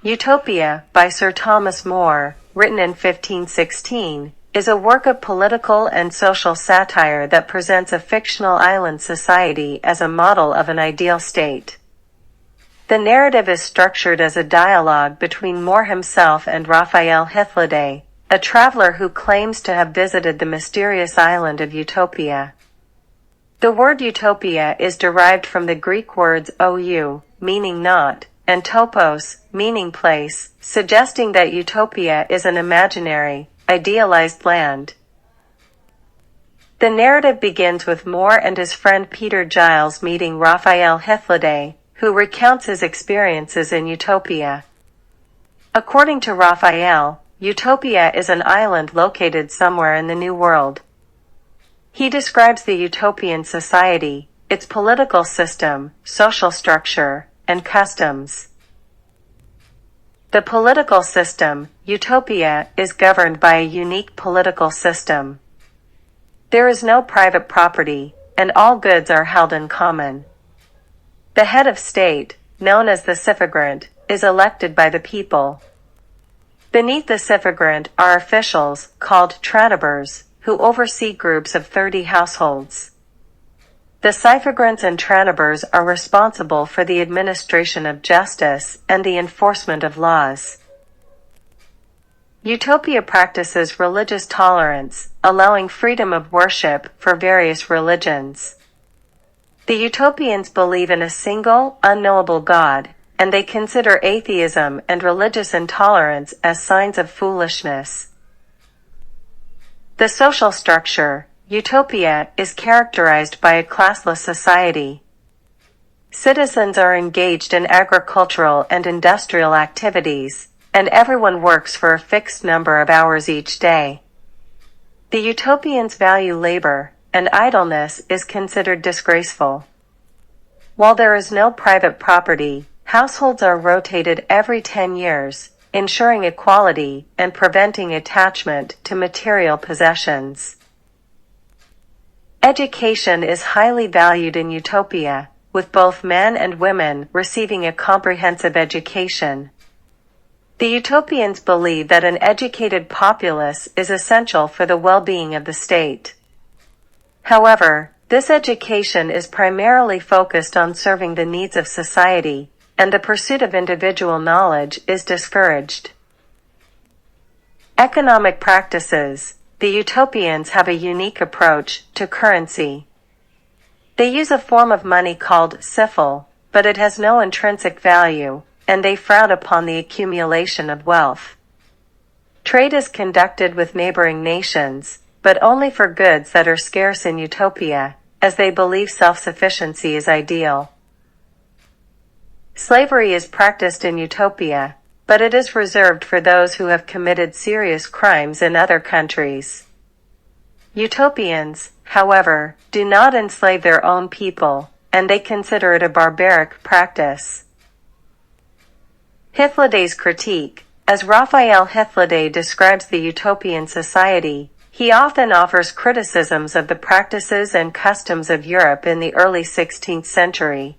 Utopia, by Sir Thomas More, written in 1516, is a work of political and social satire that presents a fictional island society as a model of an ideal state. The narrative is structured as a dialogue between More himself and Raphael Hythloday, a traveler who claims to have visited the mysterious island of Utopia. The word utopia is derived from the Greek words ou, meaning not, and topos, meaning place, suggesting that utopia is an imaginary, idealized land. The narrative begins with More and his friend Peter Giles meeting Raphael Hythloday, who recounts his experiences in Utopia. According to Raphael, Utopia is an island located somewhere in the New World. He describes the utopian society, its political system, social structure, and customs. The political system, Utopia, is governed by a unique political system. There is no private property, and all goods are held in common. The head of state, known as the suffragant, is elected by the people. Beneath the suffragant are officials, called tranibers, who oversee groups of 30 households. The suffragants and tranibers are responsible for the administration of justice and the enforcement of laws. Utopia practices religious tolerance, allowing freedom of worship for various religions. The utopians believe in a single, unknowable God, and they consider atheism and religious intolerance as signs of foolishness. The social structure, Utopia, is characterized by a classless society. Citizens are engaged in agricultural and industrial activities, and everyone works for a fixed number of hours each day. The utopians value labor, and idleness is considered disgraceful. While there is no private property, households are rotated every 10 years, ensuring equality and preventing attachment to material possessions. Education is highly valued in Utopia, with both men and women receiving a comprehensive education. The utopians believe that an educated populace is essential for the well-being of the state. However, this education is primarily focused on serving the needs of society, and the pursuit of individual knowledge is discouraged. Economic practices. The utopians have a unique approach to currency. They use a form of money called siffle, but it has no intrinsic value, and they frown upon the accumulation of wealth. Trade is conducted with neighboring nations, but only for goods that are scarce in Utopia, as they believe self-sufficiency is ideal. Slavery is practiced in Utopia, but it is reserved for those who have committed serious crimes in other countries. Utopians, however, do not enslave their own people, and they consider it a barbaric practice. Hythloday's critique. As Raphael Hythloday describes the utopian society, he often offers criticisms of the practices and customs of Europe in the early 16th century.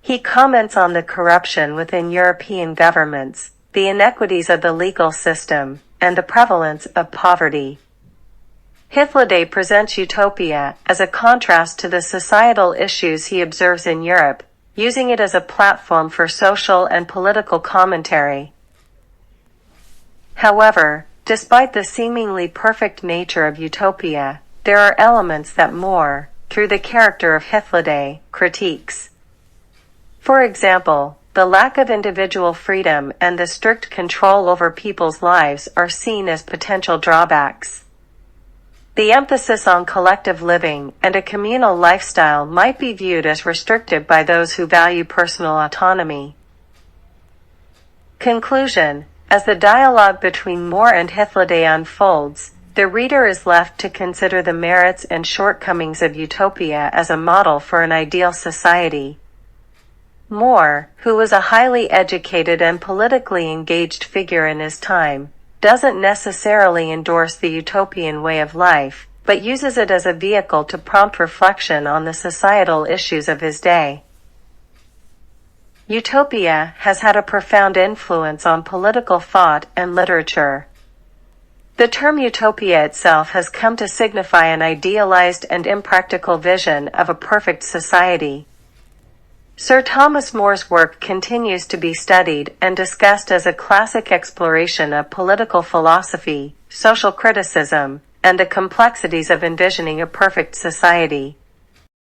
He comments on the corruption within European governments, the inequities of the legal system, and the prevalence of poverty. Hythloday presents Utopia as a contrast to the societal issues he observes in Europe, using it as a platform for social and political commentary. However, despite the seemingly perfect nature of Utopia, there are elements that More, through the character of Hythloday, critiques. For example, the lack of individual freedom and the strict control over people's lives are seen as potential drawbacks. The emphasis on collective living and a communal lifestyle might be viewed as restrictive by those who value personal autonomy. Conclusion. As the dialogue between More and Hythloday unfolds, the reader is left to consider the merits and shortcomings of Utopia as a model for an ideal society. More, who was a highly educated and politically engaged figure in his time, doesn't necessarily endorse the utopian way of life, but uses it as a vehicle to prompt reflection on the societal issues of his day. Utopia has had a profound influence on political thought and literature. The term utopia itself has come to signify an idealized and impractical vision of a perfect society. Sir Thomas More's work continues to be studied and discussed as a classic exploration of political philosophy, social criticism, and the complexities of envisioning a perfect society.